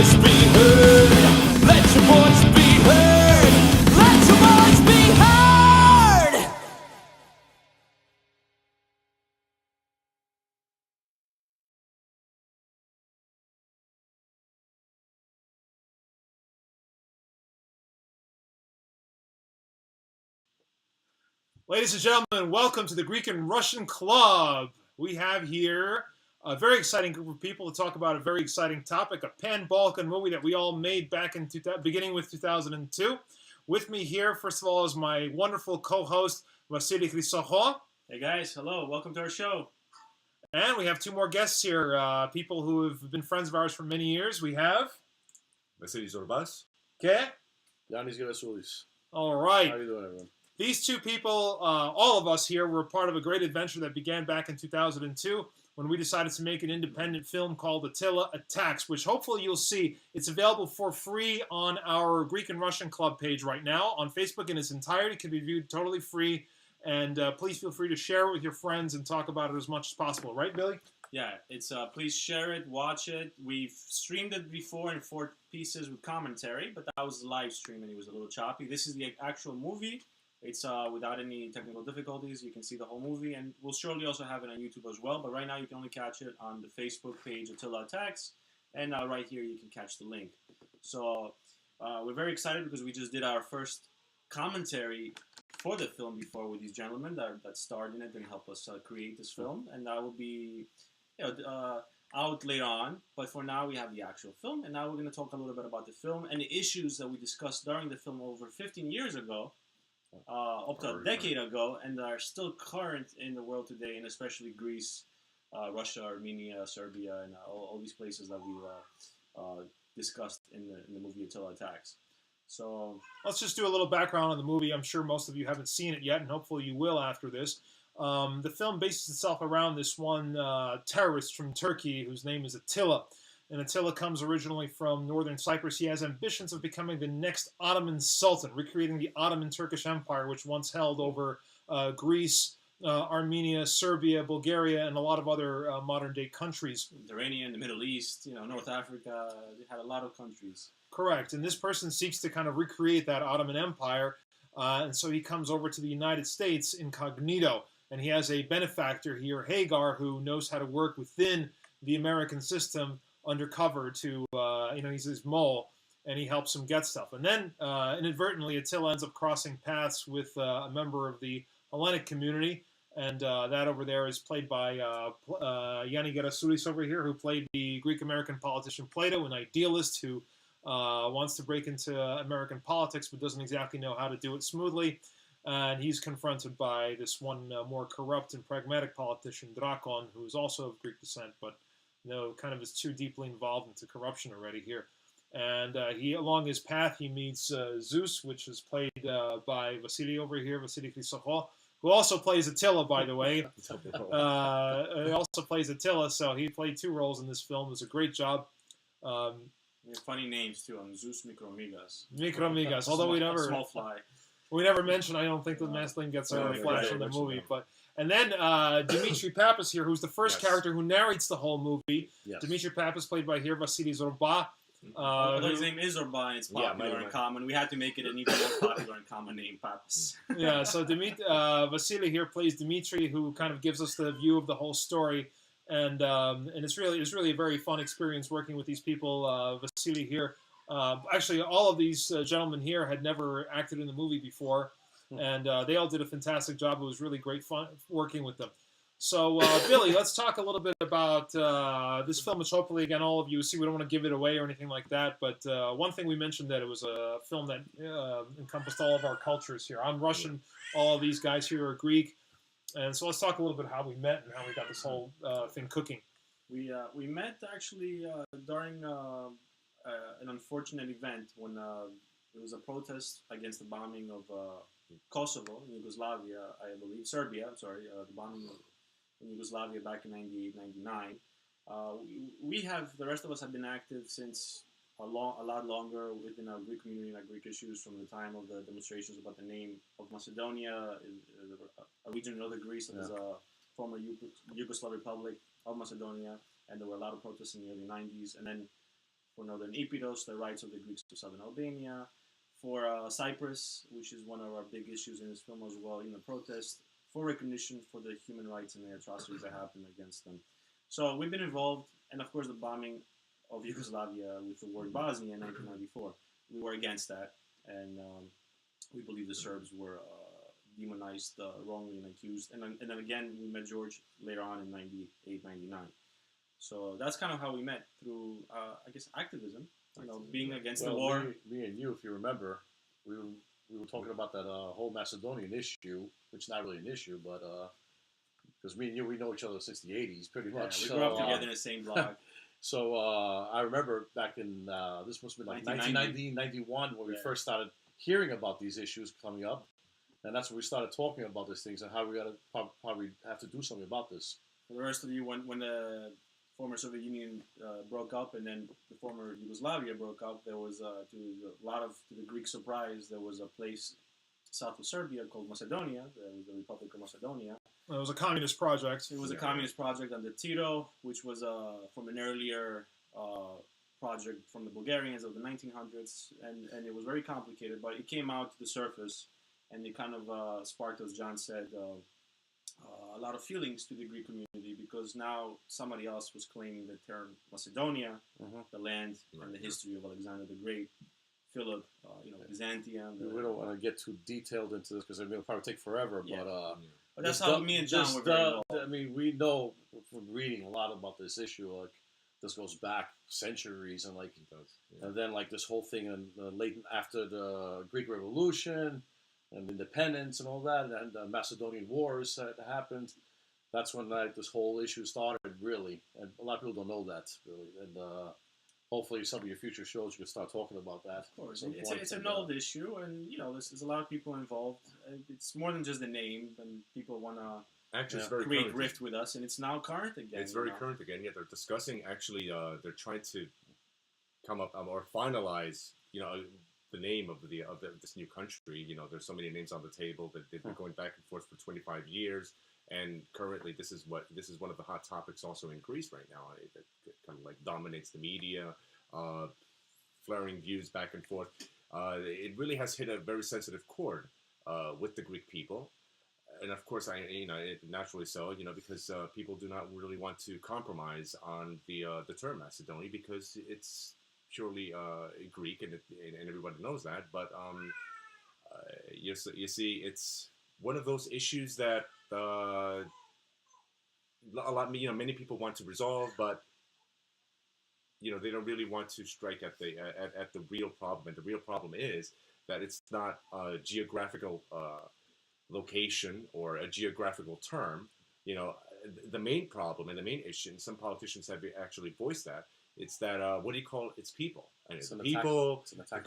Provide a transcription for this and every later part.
voice be heard. Let your voice be heard. Let your voice be heard. Ladies and gentlemen, welcome to the Greek and Russian Club. We have here a very exciting group of people to talk about a very exciting topic, a Pan-Balkan movie that we all made back in beginning with 2002. With me here, first of all, is my wonderful co-host, Vasily Chrisoho. Hey guys, hello, welcome to our show. And we have two more guests here, people who have been friends of ours for many years. We have... Vasily Zorbas. Okay. Yannis Gerasoulis. All right. How are you doing, everyone? These two people, all of us here, were part of a great adventure that began back in 2002 when we decided to make an independent film called Attila Attacks, which hopefully you'll see. It's available for free on our Greek and Russian Club page right now on Facebook in its entirety. It can be viewed totally free, and please feel free to share it with your friends and talk about it as much as possible. Right, Billy? Yeah, it's please share it, watch it. We've streamed it before in 4 pieces with commentary, but that was the live stream and it was a little choppy. This is the actual movie. It's without any technical difficulties. You can see the whole movie, and we'll surely also have it on YouTube as well. But right now, you can only catch it on the Facebook page Attila Attacks, and right here you can catch the link. So we're very excited because we just did our first commentary for the film before with these gentlemen that starred in it and helped us create this film, and that will be out later on. But for now, we have the actual film, and now we're going to talk a little bit about the film and the issues that we discussed during the film over 15 years ago. Up to a decade ago, and are still current in the world today, and especially Greece, Russia, Armenia, Serbia, and all these places that we discussed in the movie Attila Attacks. So let's just do a little background on the movie. I'm sure most of you haven't seen it yet, and hopefully you will after this. The film bases itself around this one terrorist from Turkey whose name is Attila. And Attila comes originally from northern Cyprus. He has ambitions of becoming the next Ottoman Sultan, recreating the Ottoman Turkish Empire, which once held over Greece, Armenia, Serbia, Bulgaria, and a lot of other modern-day countries. Mediterranean, the Middle East, North Africa, they had a lot of countries. Correct. And this person seeks to kind of recreate that Ottoman Empire. And so he comes over to the United States incognito. And he has a benefactor here, Hagar, who knows how to work within the American system undercover to, he's his mole, and he helps him get stuff. And then, inadvertently, Attila ends up crossing paths with a member of the Hellenic community, and that over there is played by Yannis Gerasoulis over here, who played the Greek-American politician Plato, an idealist who wants to break into American politics but doesn't exactly know how to do it smoothly. And he's confronted by this one more corrupt and pragmatic politician, Drakon, who's also of Greek descent, but kind of is too deeply involved into corruption already here. And he, along his path, he meets Zeus, which is played by Vasily over here, Vasily Chrisoho, who also plays Attila, by the way. He also plays Attila, so he played 2 roles in this film. It was a great job. Funny names, too, Zeus Mikromigas. Mikromigas, although small fly. We never mentioned, I don't think the last name gets a flash in the movie. And then Dimitri Pappas here, who's the first character who narrates the whole movie. Yes. Dimitri Pappas, played by here Vasily Zorbas. His name is Zorba, and it's popular and common. We had to make it an even more popular and common name, Pappas. Yeah, so Vasily here plays Dimitri, who kind of gives us the view of the whole story. And it's really a very fun experience working with these people. Vasily here. Actually, all of these gentlemen here had never acted in the movie before. And they all did a fantastic job. It was really great fun working with them. So, Billy, let's talk a little bit about this film, which hopefully, again, all of you see. We don't want to give it away or anything like that. But one thing we mentioned, that it was a film that encompassed all of our cultures here. I'm Russian. All of these guys here are Greek. And so let's talk a little bit how we met and how we got this whole thing cooking. We met, actually, during an unfortunate event when there was a protest against the bombing of Kosovo, in Yugoslavia, I believe, Serbia, the bombing in Yugoslavia back in 98, 99. The rest of us have been active since a lot longer within our Greek community and our Greek issues from the time of the demonstrations about the name of Macedonia, a region in northern Greece that is a former Yugoslav Republic of Macedonia, and there were a lot of protests in the early 90s, and then For Northern Epirus, the rights of the Greeks to southern Albania. For Cyprus, which is one of our big issues in this film as well, in the protest, for recognition for the human rights and the atrocities that happened against them. So we've been involved, and of course the bombing of Yugoslavia with the war in Bosnia in 1994. We were against that, and we believe the Serbs were demonized wrongly and accused. And then again, we met George later on in 98, 99. So that's kind of how we met, through, I guess, activism. You know, being against the war. Me and you, if you remember, we were talking about that whole Macedonian issue, which is not really an issue, but because me and you, we know each other since the 80s, pretty much. We grew up together in the same block. So I remember back in, this must have been like 1990, 91, when we first started hearing about these issues coming up. And that's when we started talking about these things and how we got to probably have to do something about this. For the rest of you, when the former Soviet Union broke up and then the former Yugoslavia broke up, there was, to the Greek surprise, there was a place south of Serbia called Macedonia. There was the Republic of Macedonia. It was a communist project. It was a communist project under Tito, which was from an earlier project from the Bulgarians of the 1900s, and it was very complicated, but it came out to the surface, and it kind of sparked, as John said, a lot of feelings to the Greek community, because now somebody else was claiming the term Macedonia, the land and the history of Alexander the Great, Philip, Byzantium. We don't want to get too detailed into this because it'll probably take forever, but that's how me and John were very involved. I mean, we know from reading a lot about this issue, like, this goes back centuries, and like, and then like this whole thing in the after the Greek Revolution and independence and all that, and the Macedonian Wars that happened. That's when like this whole issue started, really, and a lot of people don't know that, really. And hopefully, some of your future shows you can start talking about that. Of course, it's an old issue, and there's a lot of people involved. It's more than just the name, and people want to Actually, it's very create current. rift with us, and it's now current again. It's very current again. Yeah, they're discussing. Actually, they're trying to come up or finalize. The name of this new country. There's so many names on the table that they've been going back and forth for 25 years, and currently this is one of the hot topics also in Greece right now. It kind of like dominates the media, flaring views back and forth. It really has hit a very sensitive chord with the Greek people. And of course, naturally so, because people do not really want to compromise on the term Macedonia, because it's purely Greek, and everybody knows that. But you see, it's one of those issues that many people want to resolve, but they don't really want to strike at the real problem. And the real problem is that it's not a geographical location or a geographical term. The main problem and the main issue, and some politicians have actually voiced that, it's that what do you call it? It's people. It's an attack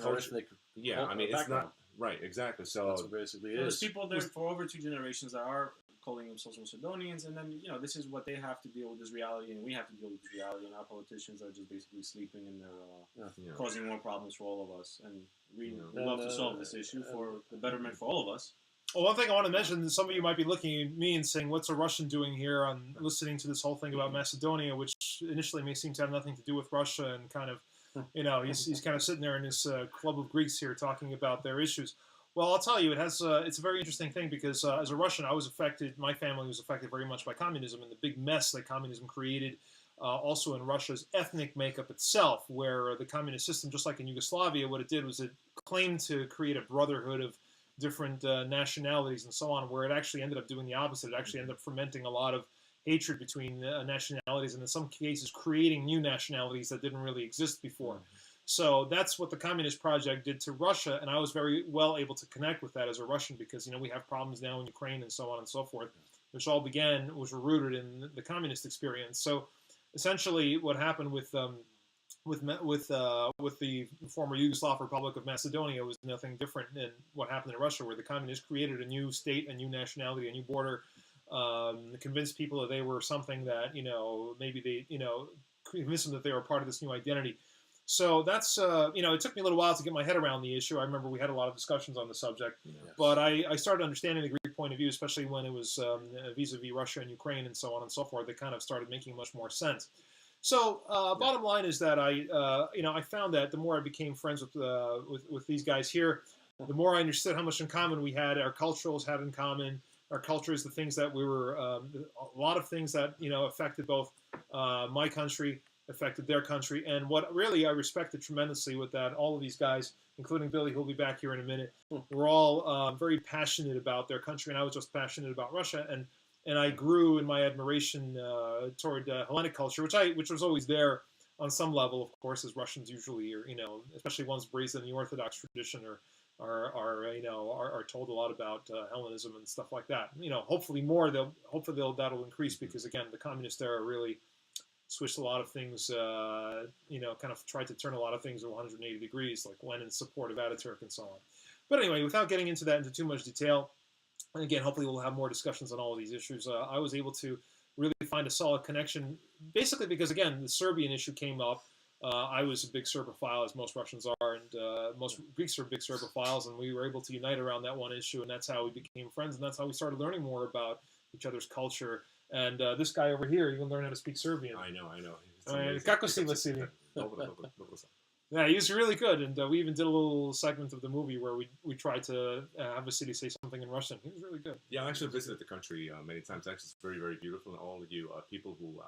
on ethnic. Yeah, I mean, it's not right, exactly. So that's what basically it there's is. people there for over 2 generations that are calling themselves Macedonians, and then this is what they have to deal with, this reality, and we have to deal with this reality, and our politicians are just basically sleeping, and they're causing more problems for all of us. And we love to solve this issue for the betterment for all of us. Well, one thing I want to mention is some of you might be looking at me and saying, what's a Russian doing here on listening to this whole thing about Macedonia, which initially may seem to have nothing to do with Russia, and kind of, he's kind of sitting there in his club of Greeks here talking about their issues. Well, I'll tell you, it's a very interesting thing, because as a Russian, my family was affected very much by communism and the big mess that communism created, also in Russia's ethnic makeup itself, where the communist system, just like in Yugoslavia, what it did was it claimed to create a brotherhood of different nationalities and so on, where it actually ended up doing the opposite. It actually ended up fermenting a lot of hatred between nationalities, and in some cases creating new nationalities that didn't really exist before. So that's what the Communist Project did to Russia, and I was very well able to connect with that as a Russian, because we have problems now in Ukraine and so on and so forth, which all was rooted in the communist experience. So essentially what happened with the former Yugoslav Republic of Macedonia was nothing different than what happened in Russia, where the communists created a new state, a new nationality, a new border, convinced people that they were something that, maybe they, convinced them that they were part of this new identity. So that's, it took me a little while to get my head around the issue. I remember we had a lot of discussions on the subject, but I started understanding the Greek point of view, especially when it was vis-a-vis Russia and Ukraine and so on and so forth. It kind of started making much more sense. So, bottom line is that I found that the more I became friends with these guys here, the more I understood how much in common we had. Our cultures had in common. Our cultures, the things that we were, a lot of things that affected both my country, affected their country, and what really I respected tremendously with that. All of these guys, including Billy, who'll be back here in a minute, were all very passionate about their country, and I was just passionate about Russia, and I grew in my admiration toward Hellenic culture, which was always there on some level, of course, as Russians usually are, especially ones raised in the Orthodox tradition are told a lot about Hellenism and stuff like that. Hopefully that'll increase because again, the communist era really switched a lot of things. Kind of tried to turn a lot of things 180 degrees, like Lenin's support of Ataturk and so on. But anyway, without getting into that into too much detail. And again, hopefully we'll have more discussions on all of these issues. I was able to really find a solid connection, basically because, again, the Serbian issue came up. I was a big Serbophile, as most Russians are, and most Greeks are big Serbophiles, and we were able to unite around that one issue, and that's how we became friends, and that's how we started learning more about each other's culture. And this guy over here, you can learn how to speak Serbian. I know. Kako si, Vasily? Yeah, he was really good, and we even did a little segment of the movie where we tried to have Vasily say something in Russian. He was really good. Yeah, I actually visited the country many times. Actually, it's very, very beautiful, and all of you people who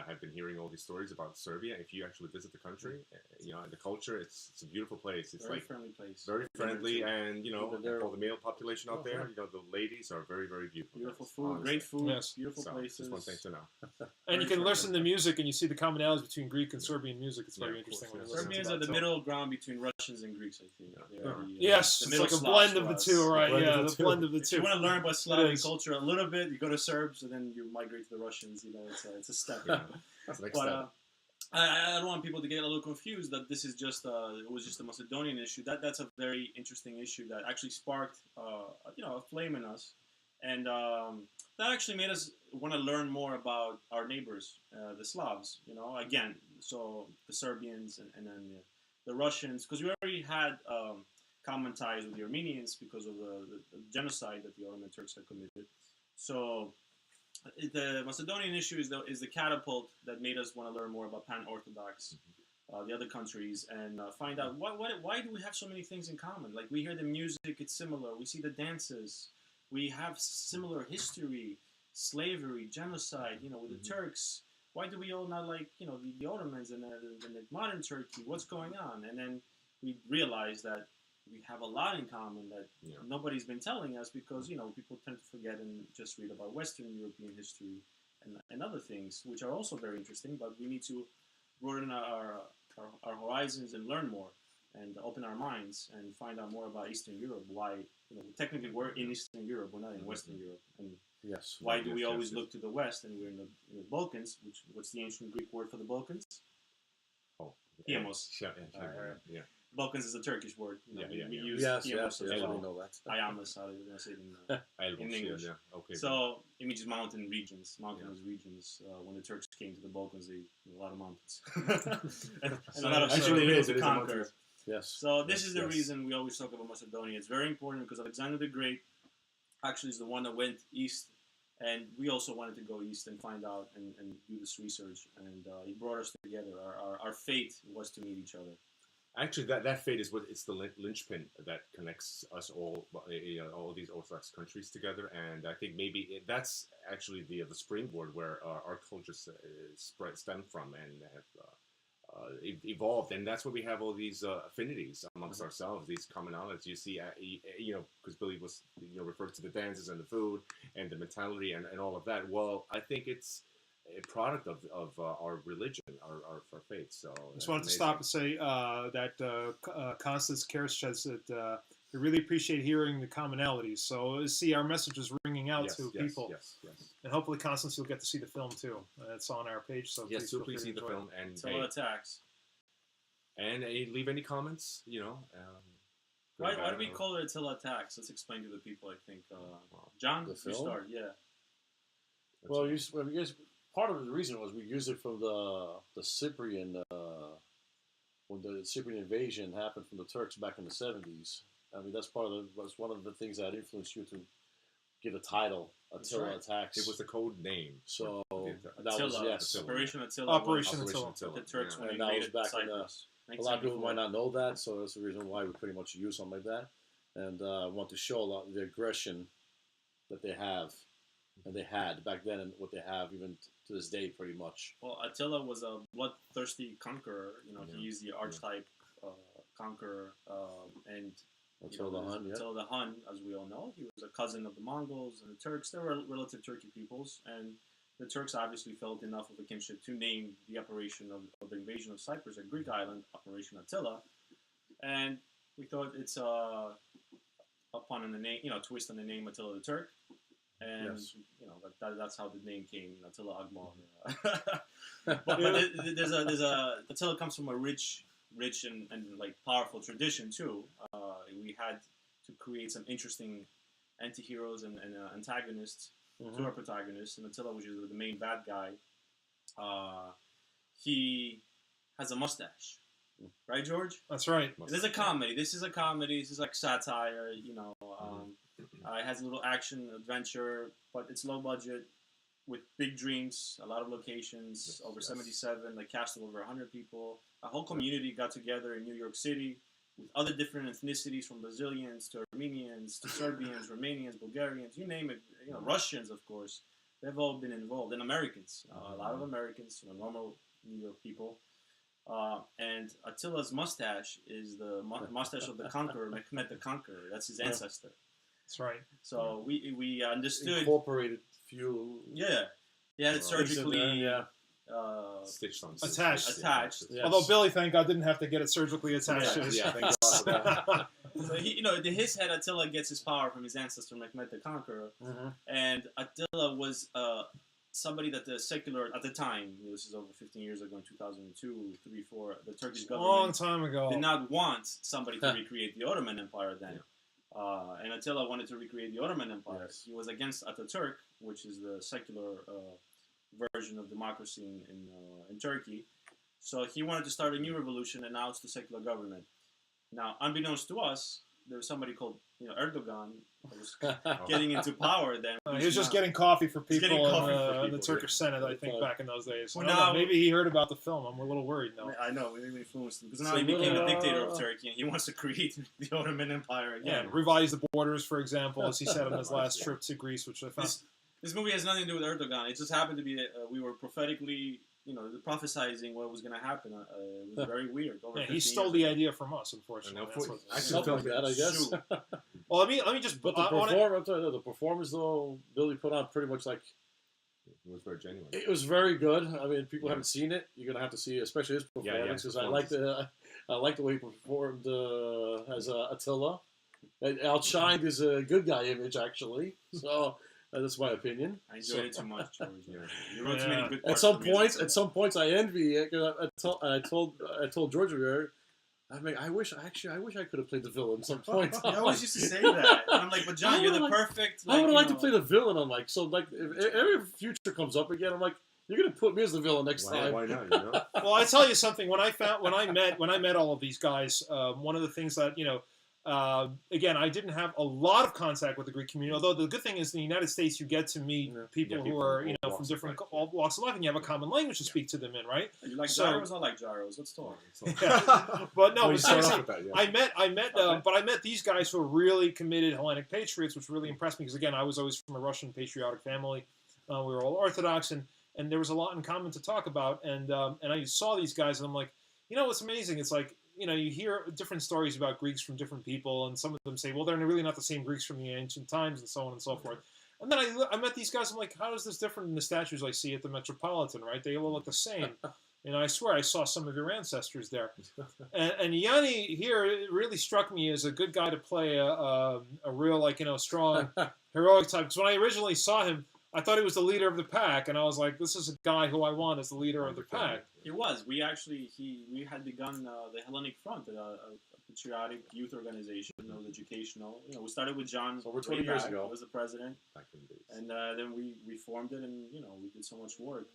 have been hearing all these stories about Serbia. If you actually visit the country, the culture, it's a beautiful place. It's very friendly place. Very friendly, and all the male population out there, the ladies are very, very beautiful. Beautiful food, honestly. great food, Yes. beautiful places. Just one thing to know. And you can listen to music, and you see the commonalities between Greek and Serbian music. It's very interesting. Course, when you yeah. listen to Serbians that. are the So- middle ground between Russians and Greeks, I think. Yes, the it's middle like a Slavs blend of for the us. two, right? blend Yeah, of the the two. blend of the If you two. want to learn about Slavic is. culture a little bit, you go to Serbs, and then you migrate to the Russians. It's a step. That's the next But step. I don't want people to get a little confused that this is just it was just a Macedonian issue. That's a very interesting issue that actually sparked a flame in us, and that actually made us want to learn more about our neighbors, the Slavs. Again, so the Serbians and then the Russians, because we already had common ties with the Armenians because of the genocide that the Ottoman Turks had committed. So the Macedonian issue is the catapult that made us want to learn more about pan-Orthodox, the other countries, and find out why do we have so many things in common? Like we hear the music, it's similar. We see the dances. We have similar history, slavery, genocide, with the Turks. Why do we all not like, the Ottomans and the modern Turkey? What's going on? And then we realize that we have a lot in common that nobody's been telling us because, people tend to forget and just read about Western European history and other things, which are also very interesting, but we need to broaden our horizons and learn more and open our minds and find out more about Eastern Europe. Why, technically we're in Eastern Europe, we're not in Western Europe. And Yes. why do we Yes, always yes. look to the West and we're in the Balkans? What's the ancient Greek word for the Balkans? Iamos. Yeah. Balkans is a Turkish word. We use Yes, Iamos as we well. know that. Iamos, how they say it in English. Yeah. Okay. So it means mountainous regions. When the Turks came to the Balkans, they a lot of mountains and a lot of Actually, soil it is to a conquer. mountains. Yes. So this is the Yes. reason we always talk about Macedonia. It's very important because Alexander the Great actually is the one that went east, and we also wanted to go east and find out and do this research. And he brought us together. Our fate was to meet each other. Actually, that fate is it's the linchpin that connects us all, all these Orthodox countries together, and I think maybe that's actually the springboard where our cultures stem from and have evolved, and that's where we have all these affinities amongst ourselves, these commonalities. You see, because Billy was referred to the dances and the food and the mentality and all of that. Well, I think it's a product of our religion, our faith. So I just wanted to stop and say that Constance Kersh says that we really appreciate hearing the commonalities. So see, our message is ringing out to people. Yes. And hopefully, Constance, you'll get to see the film too. It's on our page. So Yes, so please see feel the free to film and Attila Attacks. leave any comments. Why do we call it Attila Attacks? Let's explain to the people. I think John, The you film? start. Yeah. Well, part of the reason was we used it from the Cyprian when the Cyprian invasion happened from the Turks back in the 70s. I mean, that's one of the things that influenced you to give a title. Attila right. Attacks. It was the code name. So that Attila, was yes. Operation Attila. Operation was Attila. The Turks when And they that made was it back in Cyprus. a lot of people 1974. might not know that, so that's the reason why we pretty much use something like that. And I want to show a lot of the aggression that they have, and they had back then, and what they have even to this day, pretty much. Well, Attila was a bloodthirsty conqueror. You know, Yeah. he used the archetype conqueror, and Until the Hun, yeah. Attila the Hun, as we all know, he was a cousin of the Mongols and the Turks. They were relative Turkey peoples, and the Turks obviously felt enough of a kinship to name the operation of the invasion of Cyprus, a Greek island, Operation Attila, and we thought it's upon the name, twist on the name Attila the Turk, and Yes. that's how the name came, Attila Agmar. but there's a Attila comes from a rich and like powerful tradition too. We had to create some interesting anti-heroes and antagonists to our protagonists, and Attila, which is the main bad guy, he has a mustache, right, George? That's right. This is a comedy. This is a comedy. This is like satire. It has a little action adventure, but it's low budget with big dreams, a lot of locations, over 77, a cast of over 100 people. A whole community got together in New York City with other different ethnicities, from Brazilians to Armenians to Serbians, Romanians, Bulgarians, you name it. Russians, of course. They've all been involved, and Americans. A lot of Americans, normal New York people. And Attila's mustache is the mustache of the conqueror, Mehmed the Conqueror. That's his ancestor. That's right. So we understood. Incorporated few. Yeah, he had it surgically Stitched on. Attached. Yes. Although Billy, thank God, didn't have to get it surgically attached. Yeah. Thank God for that. So his head, Attila gets his power from his ancestor Mehmed the Conqueror, and Attila was somebody that the secular at the time. This is over 15 years ago, in 2002, 3, 4. The Turkish government Long time ago. did not want somebody to recreate the Ottoman Empire then. And Attila wanted to recreate the Ottoman Empire. Yes. He was against Ataturk, which is the secular version of democracy in Turkey. So he wanted to start a new revolution, and now it's the secular government. Now, unbeknownst to us, there was somebody called Erdogan who was getting into power then. He was just getting coffee for getting people coffee in for the people, Turkish Senate, I think, back in those days. Well, I don't know, now- maybe he heard about the film. I'm a little worried now. I know, we influenced him. Because So now he became the little, dictator of Turkey, and he wants to create the Ottoman Empire Yeah, again. revise the borders, for example, as he said on his last trip to Greece, which I found. This movie has nothing to do with Erdogan. It just happened to be that we were prophetically, prophesizing what was going to happen. It was very weird. Over Yeah, 15 he stole years the ago. idea from us, unfortunately. And That's now what- I Something like that, I guess. Shoot. Well, let me just. But the I wanna- performance, though, Billy put on pretty much like It was very genuine. it was very good. I mean, people haven't seen it. You're gonna have to see, it, especially his performance, because I like the way he performed as Attila. It outshined his good guy image, actually. So that's my opinion. I enjoyed it too much, George. You wrote too many good At parts some for me. points, I envy it. 'Cause I told George Rivera, I wish I could have played the villain at some point. You always used to say that. And I'm like, but John, I you're the would perfect. I would like to play the villain. I'm like, so like if every future comes up again, I'm like, you're gonna put me as the villain next time. Why not? Well, I tell you something. When I met all of these guys, one of the things that again, I didn't have a lot of contact with the Greek community. Although the good thing is, in the United States, you get to meet people who are all from walks different of life, all walks of life, and you have a common language to speak to them in, right? You like So- gyros? I like gyros. Let's talk. But no, We but start off seriously, with that, yeah. I met these guys who are really committed Hellenic patriots, which really impressed me because again, I was always from a Russian patriotic family. We were all Orthodox, and there was a lot in common to talk about. And I saw these guys, and I'm like, what's amazing? It's like you hear different stories about Greeks from different people, and some of them say, well, they're really not the same Greeks from the ancient times, and so on and so forth. And then I met these guys. I'm like, how is this different than the statues I see at the Metropolitan? Right? They all look the same. And I swear I saw some of your ancestors there. And Yanni here really struck me as a good guy to play a real, strong, heroic type. Because when I originally saw him, I thought he was the leader of the pack. And I was like, this is a guy who I want as the leader of the pack. He was. We had begun the Hellenic Front, a patriotic youth organization. It was educational. We started with John Over 20 way years back. ago. I was the president. Back in the days. And then we formed it, and we did so much work.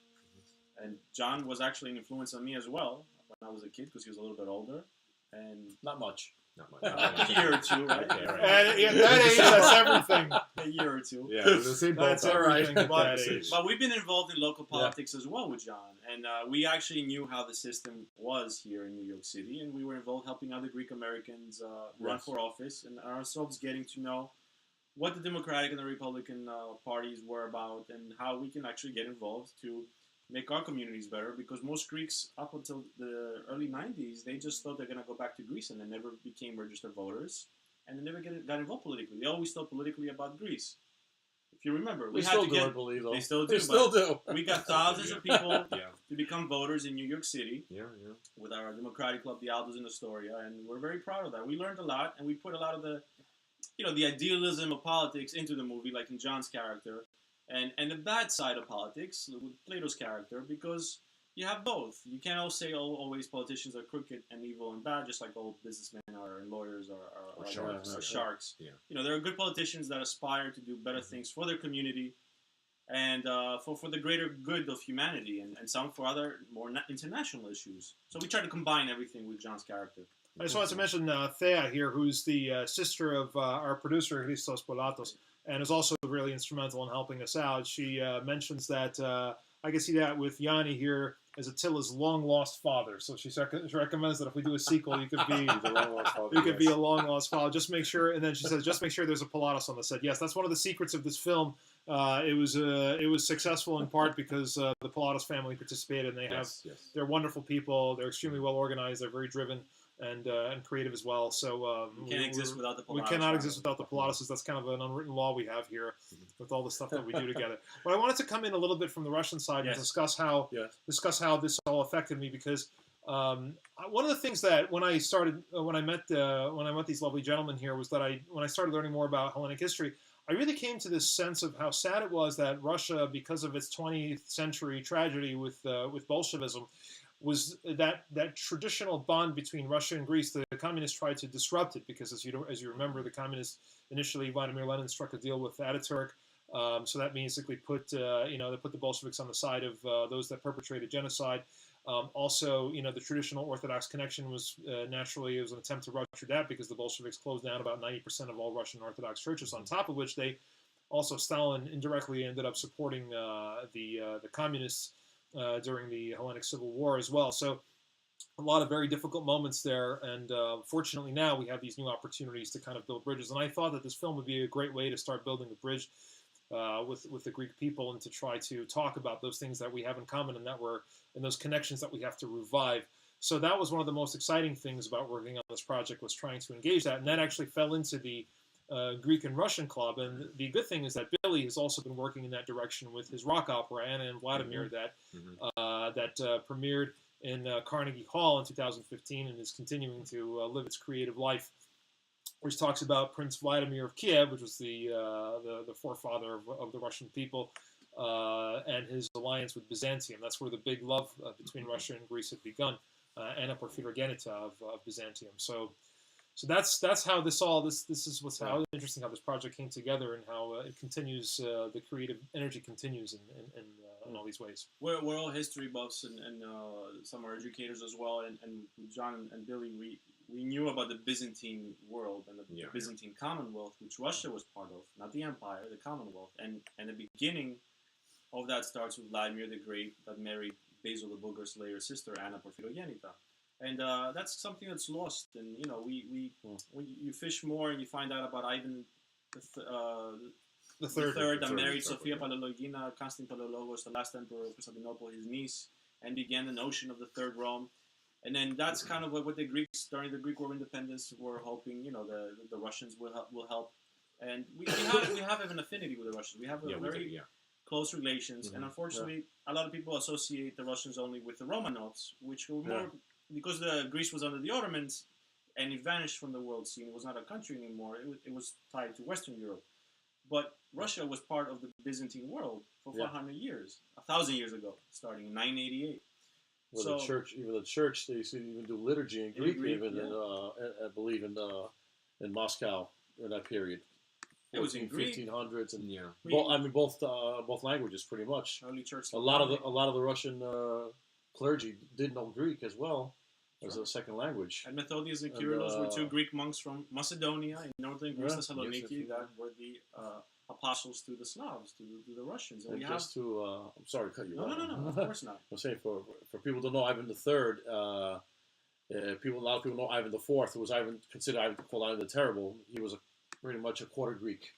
And John was actually an influence on me as well when I was a kid, because he was a little bit older, and Not much. Not much. a year or two, right? Okay, right. And at that age, that's everything. A year or two. Yeah, the same That's ballpark. everything at But- that age. But we've been involved in local politics as well with John, and we actually knew how the system was here in New York City, and we were involved helping other Greek Americans run Yes. for office, and ourselves getting to know what the Democratic and the Republican parties were about, and how we can actually get involved to make our communities better. Because most Greeks, up until the early '90s, they just thought they're going to go back to Greece, and they never became registered voters, and they never got involved politically. They always thought politically about Greece. If you remember, We had still to do, get. I believe, though. They still do. They still do. We got thousands of people Yeah, to become voters in New York City yeah. with our Democratic Club, the Aldos in Astoria, and we're very proud of that. We learned a lot, and we put a lot of the, the idealism of politics into the movie, like in John's character, and the bad side of politics with Plato's character, because you have both. You can't always politicians are crooked and evil and bad, just like all businessmen are and lawyers are Sharks. sharks. Yeah. There are good politicians that aspire to do better things for their community and for the greater good of humanity, and some for other more international issues. So we try to combine everything with John's character. I just wanted to mention Thea here, who's the sister of our producer, Christos Polatos, and is also really instrumental in helping us out. She mentions that I can see that with Yanni here as Attila's long-lost father. So she recommends that if we do a sequel, you could be The long-lost father, you could be yes. a long-lost father. Just make sure, and then she says, just make sure there's a Pilatus on the set. Yes, that's one of the secrets of this film. It was successful in part because the Pilatus family participated, and Yes. they're wonderful people. They're extremely well organized. They're very driven and creative as well. So We can't exist without the we Pilatus cannot family. exist without the Pilatuses. That's kind of an unwritten law we have here with all the stuff that we do together. But I wanted to come in a little bit from the Russian side Yes. and discuss how this all affected me, because one of the things that when I met these lovely gentlemen here was that when I started learning more about Hellenic history, I really came to this sense of how sad it was that Russia, because of its 20th century tragedy with Bolshevism, was that traditional bond between Russia and Greece. The communists tried to disrupt it because, as you remember, the communists initially, Vladimir Lenin struck a deal with Ataturk. So that basically put they put the Bolsheviks on the side of those that perpetrated genocide. Also, the traditional Orthodox connection was naturally, it was an attempt to rupture that because the Bolsheviks closed down about 90% of all Russian Orthodox churches. On top of which, Stalin indirectly ended up supporting the communists during the Hellenic Civil War as well. So a lot of very difficult moments there, and fortunately now we have these new opportunities to kind of build bridges. And I thought that this film would be a great way to start building a bridge with the Greek people, and to try to talk about those things that we have in common, and those connections that we have to revive. So that was one of the most exciting things about working on this project, was trying to engage that, and that actually fell into the Greek and Russian Club. And the good thing is that Billy has also been working in that direction with his rock opera Anna and Vladimir that premiered in Carnegie Hall in 2015 and is continuing to live its creative life, which talks about Prince Vladimir of Kiev, which was the forefather of the Russian people, and his alliance with Byzantium. That's where the big love between Russia and Greece had begun. Anna Porphyrogenita of Byzantium. So that's how this is what's how interesting how this project came together, and how it continues. The creative energy continues in all these ways. We're all history buffs, and some are educators as well. And John and Billy, we knew about the Byzantine world and the Byzantine Commonwealth, which Russia was part of, not the empire, the Commonwealth. And the beginning of that starts with Vladimir the Great, that married Basil the Bulgar Slayer's sister, Anna Porphyrogenita. And that's something that's lost. And when you fish more and you find out about Ivan the third that married Sophia Palaiologina, Constantine Palaiologos, the last emperor of Constantinople, his niece, and began the notion of the Third Rome. And then that's kind of what the Greeks during the Greek War of Independence were hoping. The Russians will help. And we have an affinity with the Russians. We have very close relations. And unfortunately, a lot of people associate the Russians only with the Romanovs, which were more because Greece was under the Ottomans and it vanished from the world scene. It was not a country anymore. It was tied to Western Europe. But Russia was part of the Byzantine world for 400 years, 1,000 years ago, starting in 988. Well, the church, they used to even do liturgy in Greek, I believe in Moscow in that period. It was in Greek, 1500s, and Greek. both languages pretty much. Early church. A lot of the Russian clergy did know Greek as well, as a second language. And Methodius and And, Kyrillos were two Greek monks from Macedonia in northern Greece, Yeah. Thessaloniki, Yes, that were the apostles to the Slavs, to the Russians. And And we have just to, I'm sorry to cut you no, off. no, of course not. I'm saying for people to know Ivan III, a lot of people know Ivan IV, who was considered called Ivan the Terrible. He was pretty much a quarter Greek.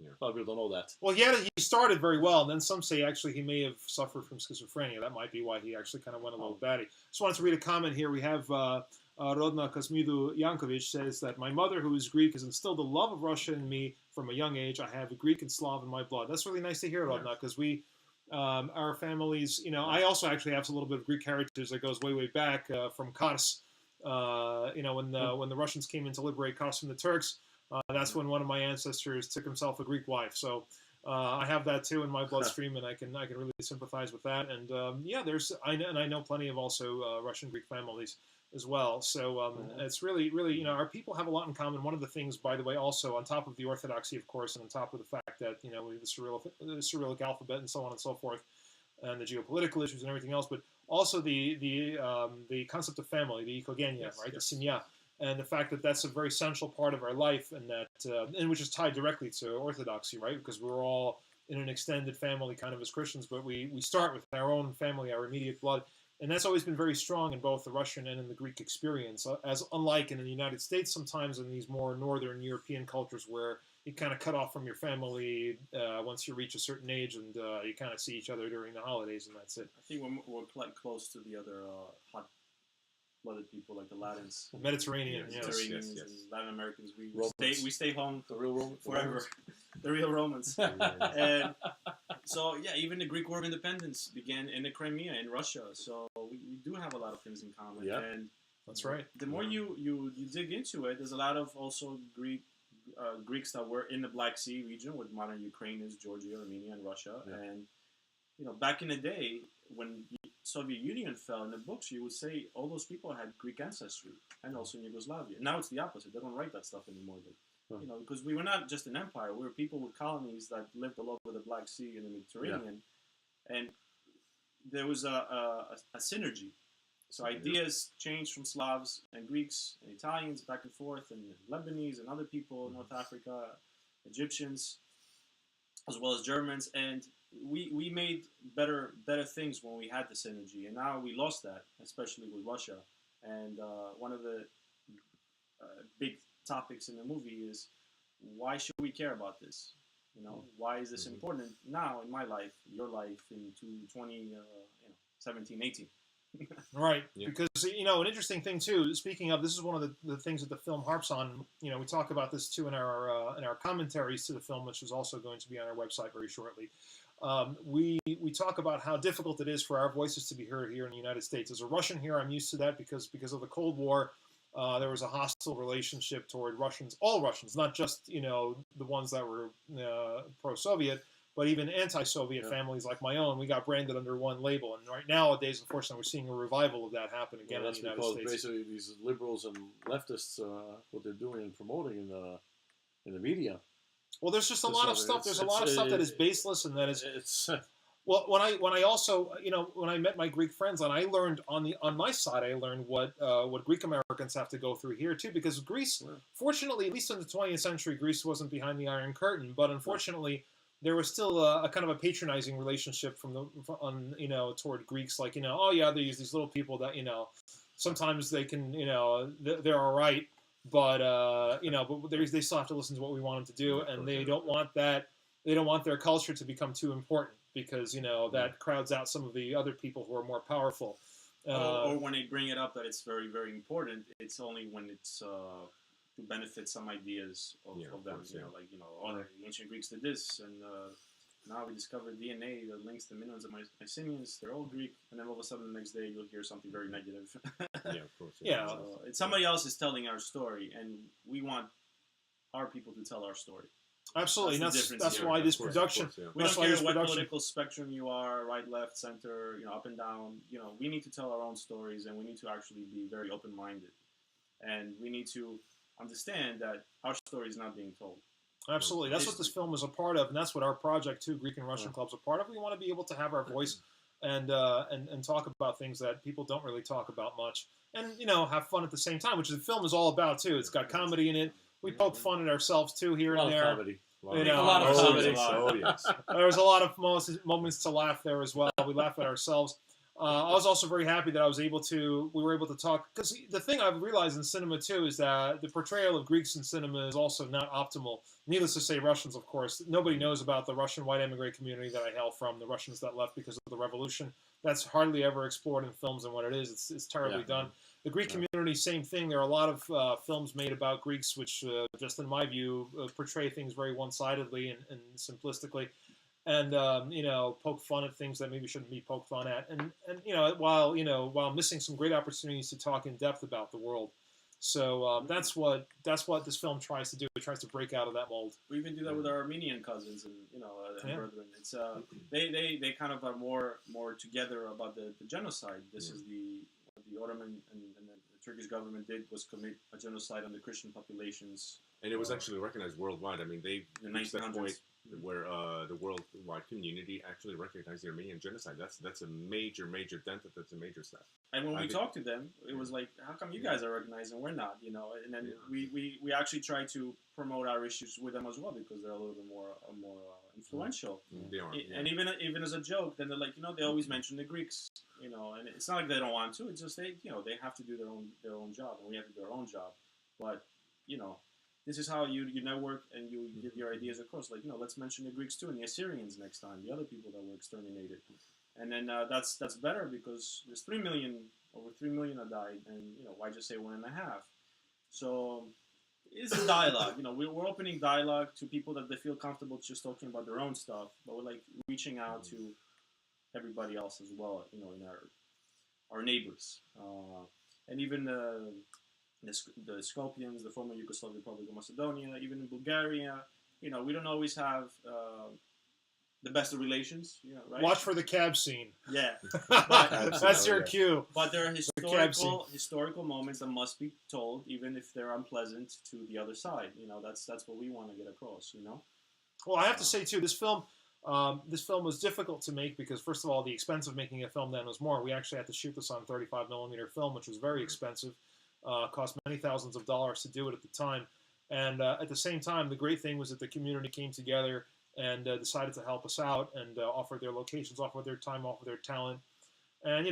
Yeah. A lot of people don't know that. Well, he started very well, and then some say actually he may have suffered from schizophrenia. That might be why he actually kind of went a little batty. Just wanted to read a comment here. We have Rodna Kosmidu Yankovic says that my mother, who is Greek, has instilled a love of Russia in me from a young age. I have a Greek and Slav in my blood. That's really nice to hear, Rodna, because we, our families, I also actually have a little bit of Greek heritage that goes way, way back from Kars. When the Russians came in to liberate Kars from the Turks. That's when one of my ancestors took himself a Greek wife. So I have that too in my bloodstream, and I can really sympathize with that. And I know plenty of also Russian Greek families as well. So it's really, really, our people have a lot in common. One of the things, by the way, also on top of the Orthodoxy, of course, and on top of the fact that the Cyrillic alphabet and so on and so forth, and the geopolitical issues and everything else, but also the concept of family, the ikogenia, right, the simya. And the fact that that's a very central part of our life, and which is tied directly to Orthodoxy, right? Because we're all in an extended family kind of as Christians, but we start with our own family, our immediate blood. And that's always been very strong in both the Russian and in the Greek experience, as unlike in the United States sometimes in these more northern European cultures where you kind of cut off from your family once you reach a certain age, and you kind of see each other during the holidays, and that's it. I think we're quite close to the other hot-blooded people like the Latins, Mediterranean, Mediterraneans, yes. and Latin Americans. We Romans. stay home The real Romans. forever. The real Romans. And so even the Greek War of Independence began in the Crimea in Russia. So we do have a lot of things in common. Yeah. And That's right. the more you dig into it, there's a lot of also Greeks that were in the Black Sea region, with modern Ukraine is Georgia, Armenia, and Russia. Yeah. And back in the day when the Soviet Union fell, in the books you would say all those people had Greek ancestry, and also in Yugoslavia. Now it's the opposite. They don't write that stuff anymore. Because we were not just an empire. We were people with colonies that lived all over the Black Sea and the Mediterranean, and there was a synergy. So ideas changed from Slavs and Greeks and Italians back and forth, and Lebanese and other people in North Africa, Egyptians, as well as Germans, and we made better things when we had the synergy, and now we lost that, especially with Russia. And one of the big topics in the movie is, why should we care about this? Why is this important now in my life, your life, in 2017, 18? Right, Yeah. because an interesting thing too. Speaking of, this is one of the things that the film harps on. We talk about this too in our commentaries to the film, which is also going to be on our website very shortly. We talk about how difficult it is for our voices to be heard here in the United States. As a Russian here, I'm used to that because of the Cold War. There was a hostile relationship toward Russians, all Russians, not just the ones that were pro-Soviet, but even anti-Soviet families like my own. We got branded under one label, and right nowadays, unfortunately, we're seeing a revival of that happen again in the United States. That's because basically these liberals and leftists, what they're doing and promoting in the media. Well, there's just a lot of stuff. There's a lot of stuff that is baseless and that is. It's Well, when I also, when I met my Greek friends, and I learned on my side, I learned what Greek Americans have to go through here too, because Greece, fortunately, at least in the 20th century, Greece wasn't behind the Iron Curtain, but unfortunately, there was still a kind of a patronizing relationship toward Greeks, like oh yeah, there's these little people that sometimes they can they're all right, but but they still have to listen to what we want them to do, and they don't want that. They don't want their culture to become too important, because that crowds out some of the other people who are more powerful. Or when they bring it up that it's very, very important, it's only when it's to benefit some ideas of them. Course, The ancient Greeks did this, and now we discovered DNA that links the Minoans and Mycenaeans. They're all Greek, and then all of a sudden the next day you'll hear something very negative. Yeah, of course. Yeah. So it's somebody else is telling our story, and we want our people to tell our story. Absolutely, That's and the that's difference why here. this Of course, production. of course, We That's don't why care this what production. political spectrum you are, right, left, center, up and down. We need to tell our own stories, and we need to actually be very open-minded. And we need to understand that our story is not being told. Absolutely, that's what this film is a part of, and that's what our project too, Greek and Russian Clubs, are part of. We want to be able to have our voice and talk about things that people don't really talk about much, and have fun at the same time, which the film is all about too. It's got comedy in it. We poke fun at ourselves too here and there. Comedy. A lot of comedy. Oh, yes. There was a lot of moments to laugh there as well. We laugh at ourselves. I was also very happy that we were able to talk, because the thing I've realized in cinema too is that the portrayal of Greeks in cinema is also not optimal. Needless to say, Russians, of course, nobody knows about the Russian white immigrant community that I hail from, the Russians that left because of the revolution. That's hardly ever explored in films, and what it is, it's terribly done. The Greek community, same thing. There are a lot of films made about Greeks, which, just in my view, portray things very one-sidedly and simplistically, and poke fun at things that maybe shouldn't be poked fun at, and while missing some great opportunities to talk in depth about the world. So that's what this film tries to do. It tries to break out of that mold. We even do that with our Armenian cousins and brethren. It's they kind of are more together about the genocide. This is what the Ottoman and the Turkish government did was commit a genocide on the Christian populations. And it was actually recognized worldwide. I mean, they reached that point where the worldwide community actually recognized the Armenian genocide. That's a major dent. That's a major step. And when we talked to them, it was like, how come you guys are recognized and we're not? And then we actually try to promote our issues with them as well, because they're a little bit more influential. They are. And even as a joke, then they're like, they always mention the Greeks, and it's not like they don't want to. It's just they have to do their own job, and we have to do our own job. But this is how you network and you get your ideas across. Like, let's mention the Greeks too and the Assyrians next time, the other people that were exterminated. And then that's better, because there's over 3 million that died, and why just say 1.5? So it's a dialogue. We're opening dialogue to people that they feel comfortable just talking about their own stuff, but we're like reaching out to everybody else as well. In our neighbors, and even the Skopjans, the former Yugoslav Republic of Macedonia, even in Bulgaria. We don't always have the best of relations, right? Watch for the cab scene. Yeah. That's your cue. But there are historical moments that must be told, even if they're unpleasant to the other side. That's what we want to get across, Well, I have to say, too, this film was difficult to make because, first of all, the expense of making a film then was more. We actually had to shoot this on 35mm film, which was very expensive. Cost many thousands of dollars to do it at the time. And at the same time, the great thing was that the community came together and decided to help us out and offer their locations, offer their time, offer their talent. And,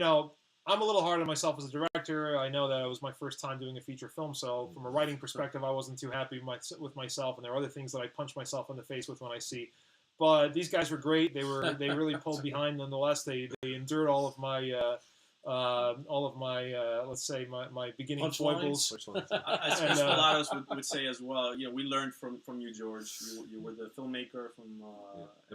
I'm a little hard on myself as a director. I know that it was my first time doing a feature film, so from a writing perspective, I wasn't too happy with myself, and there are other things that I punch myself in the face with when I see. But these guys were great. They really pulled behind nonetheless. They endured all of my let's say my beginning foibles. As Pilatos would say as well, we learned from you, George. You were the filmmaker from.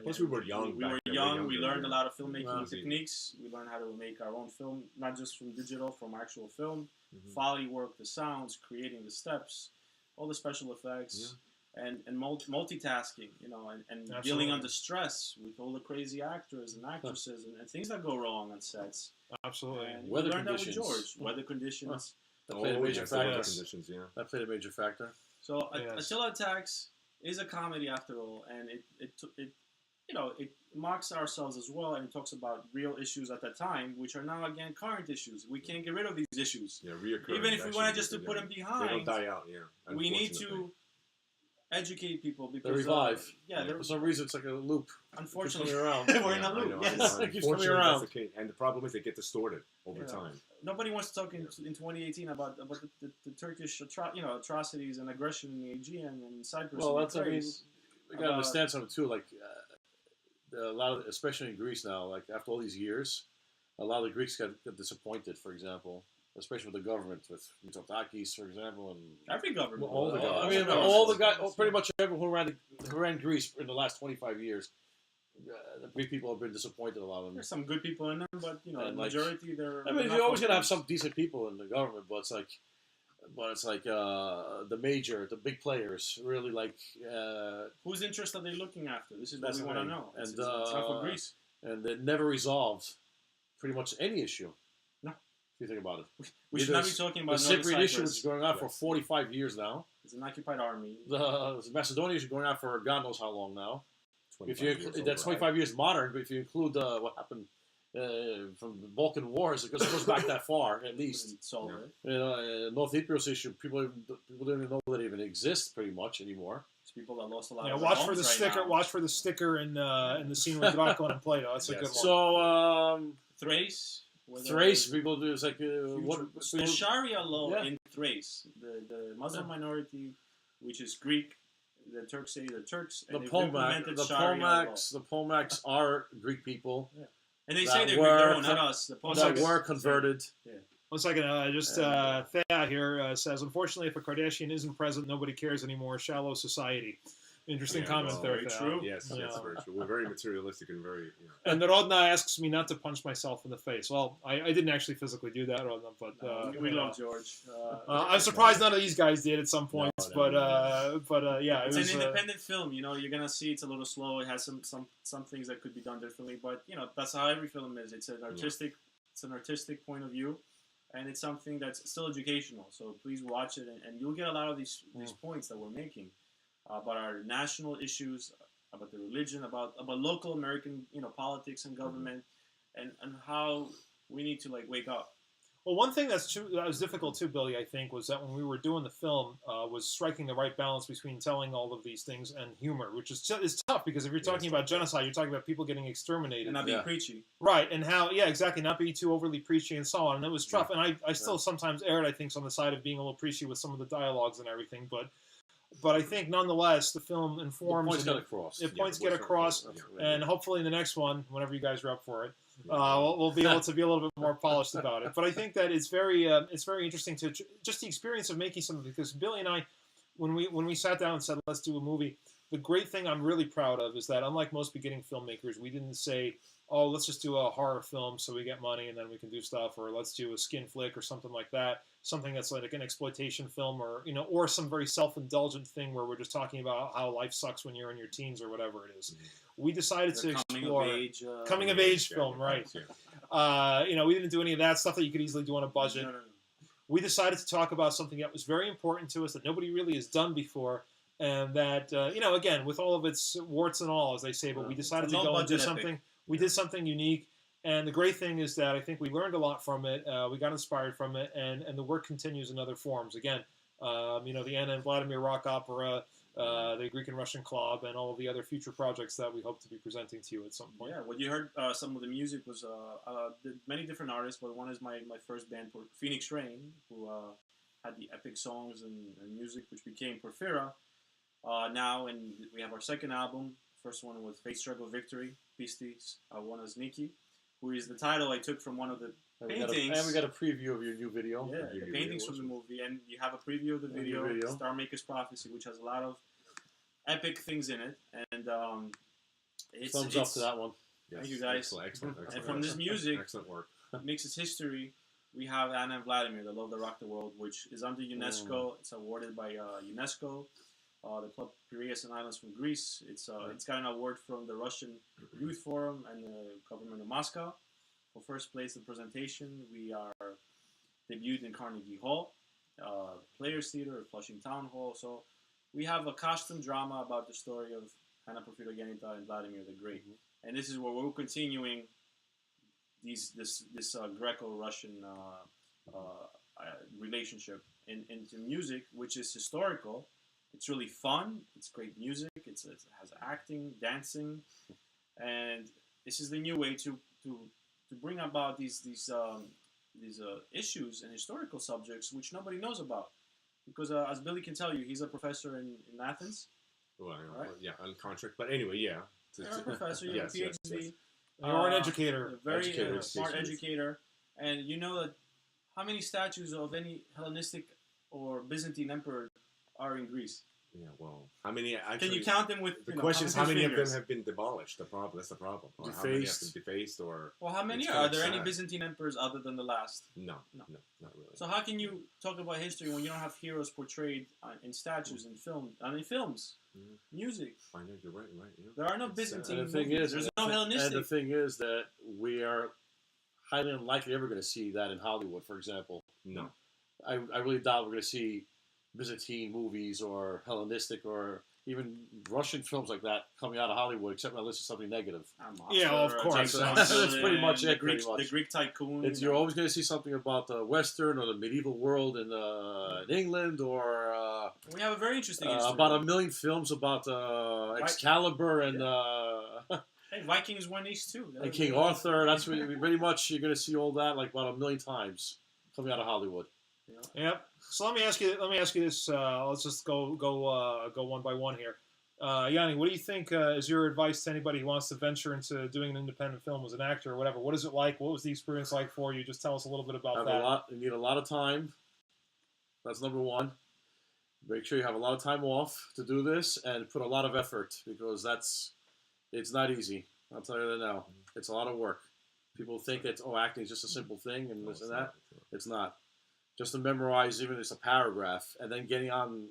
Plus, we were young. We were young. We learned a lot of filmmaking techniques. We learned how to make our own film, not just from digital, from actual film. Foley work, the sounds, creating the steps, all the special effects. And multitasking, and dealing under stress with all the crazy actors and actresses and things that go wrong on sets. Absolutely. And Weather we learned conditions. that with George. Weather conditions. That played a major factor. Conditions, That played a major factor. So Attila Attacks is a comedy after all, and it mocks ourselves as well, and it talks about real issues at that time, which are now again current issues. We can't get rid of these issues. Yeah, reoccurring. Even if we wanted just to put them behind, they don't die out. Yeah, we need to educate people because they revive. For some reason, it's like a loop. Unfortunately, around. we're in a loop. Yes, it keeps coming around. That's the case. And the problem is they get distorted over time. Nobody wants to talk in 2018 about the Turkish atrocities and aggression in the Aegean and Cyprus. Well, and that's we gotta understand something too. Like a lot of, especially in Greece now, like after all these years, a lot of the Greeks got disappointed. For example. Especially with the government, with Mitsotakis, for example, and every government. Well, all the guys. All the guys, pretty much everyone who ran Greece in the last 25 years. The Greek people have been disappointed. A lot of them. There's some good people in there, but the majority they're. you're always gonna have some decent people in the government, but it's like the big players really like. Whose interest are they looking after? This is what we want to know. And it's not for Greece. And it never resolved pretty much any issue. If you think about it. We should not be talking about the Cypriot issue, which is going on for 45 years now. It's an occupied army. The Macedonian issue going on for God knows how long now. 25 that's 25 years modern, but if you include what happened from the Balkan Wars, because it goes back that far at least. Solve Yeah. it. You know, North Ypres issue, people don't even know that it even exists pretty much anymore. It's people that lost a lot Yeah, of watch their for the homes right sticker. now. Watch for the sticker in the scene with Draco and Plato. That's a Yes. good one. So Thrace. where there Thrace, was people do, it's like the Sharia law Yeah. in Thrace, the Muslim minority, which is Greek. The Turks say they're Turks, and the they've Pomacs, implemented the Sharia law. Pomaks are Greek people And they that say they're were Greek, they're not us. The that Pomaks were converted. One second, Thea here says, unfortunately, if a Kardashian isn't present, nobody cares anymore. Shallow society. Interesting Yeah, comment well, there, very Thea. true. Yes, Yeah. yes, very true. We're very materialistic and very. And Rodna asks me not to punch myself in the face. Well, I didn't actually physically do that, Rodna, but We love George. I'm surprised none of these guys did at some points, No, but yeah, it It's was. an independent film, you know. You're gonna see it's a little slow. It has some things that could be done differently, but you know that's how every film is. It's an artistic point of view, and it's something that's still educational. So please watch it, and you'll get a lot of these points that we're making about our national issues, about the religion, about local American, you know, politics and government, and how we need to like wake up. Well, one thing that was difficult too, Billy, I think, was that when we were doing the film, was striking the right balance between telling all of these things and humor, which is tough because if you're talking about genocide, you're talking about people getting exterminated. And not being preachy. Right, and how, yeah, exactly, not be too overly preachy and so on. And it was tough. And I still sometimes erred, I think, on the side of being a little preachy with some of the dialogues and everything. But I think, nonetheless, the film informs. Points get across. If points get across, and hopefully in the next one, whenever you guys are up for it, we'll be able to be a little bit more polished about it. But I think that it's very interesting to just the experience of making something, because Billy and I, when we sat down and said let's do a movie, the great thing I'm really proud of is that unlike most beginning filmmakers, we didn't say, oh, let's just do a horror film so we get money and then we can do stuff, or let's do a skin flick or something like that, something that's like an exploitation film, or or some very self-indulgent thing where we're just talking about how life sucks when you're in your teens or whatever it is. We decided to explore coming of age film, right? We didn't do any of that stuff that you could easily do on a budget. No. We decided to talk about something that was very important to us that nobody really has done before, and that again, with all of its warts and all, as they say, but we decided to go and do something. We did something unique, and the great thing is that I think we learned a lot from it. We got inspired from it, and the work continues in other forms. Again, the Anna and Vladimir Rock Opera, the Greek and Russian Club, and all of the other future projects that we hope to be presenting to you at some point. Yeah, what you heard, some of the music was many different artists, but one is my first band, Phoenix Rain, who had the epic songs and music, which became Porphyra. Now, and we have our second album. First one was Fate Struggle Victory, Pistis, one is Nikki, who is the title I took from one of the paintings. And we got a preview of your new video. Yeah, the paintings from the movie, and you have a preview of the video, Star Maker's Prophecy, which has a lot of epic things in it, and thumbs up to that one. Yes, thank you guys. Excellent. And from this music, excellent work. makes its history. We have Anna and Vladimir, The Love That Rocked the World, which is under UNESCO. It's awarded by UNESCO. The Club Piraeus and Islands from Greece. It's got an award from the Russian Youth Forum and the government of Moscow. For first place in presentation, we are debuted in Carnegie Hall, Players Theater, Flushing Town Hall. So we have a costume drama about the story of Anna Porphyrogenita and Vladimir the Great. And this is where we're continuing this Greco-Russian relationship into music, which is historical. It's really fun. It's great music. It has acting, dancing, and this is the new way to bring about these issues and historical subjects which nobody knows about. Because as Billy can tell you, he's a professor in Athens. Well, right? yeah, on contract, but anyway, yeah. You're a professor. You're a PhD. Yes. You're an educator. A very Educator, smart yes. educator, and you know that how many statues of any Hellenistic or Byzantine emperor are in Greece? Yeah, well, how many? Actually, Can you count them with? The question is, how many fingers? of them have been demolished? That's the problem. Or how many have been defaced? Or Well, how many It's are kind of there? Any sad. Byzantine emperors other than the last? no, No. not really. So how can you talk about history when you don't have heroes portrayed in statues and film? I mean, films, music. I know you're right. Yeah. There are no It's, Byzantine And the thing movies. is, There's and no the Hellenistic. And the thing is that we are highly unlikely ever going to see that in Hollywood, for example. No. I really doubt we're going to see Byzantine movies or Hellenistic or even Russian films like that coming out of Hollywood, except unless it's something negative. Yeah, well, of course. That's pretty much it. The Greek tycoon. You're always going to see something about the Western or the medieval world in England, or we have a very interesting history. about 1 million films about Excalibur and Hey, Vikings won East too. and King Arthur. That's what pretty much you're going to see all that like about 1 million times coming out of Hollywood. Yep. So let me ask you this. Let's just go one by one here. Yanni, what do you think is your advice to anybody who wants to venture into doing an independent film as an actor or whatever? What is it like? What was the experience like for you? Just tell us a little bit about that. You need a lot of time. That's number one. Make sure you have a lot of time off to do this and put a lot of effort, because it's not easy. I'll tell you that now. It's a lot of work. People think that acting is just a simple thing and this and that. It's not. Just to memorize even just a paragraph, and then getting on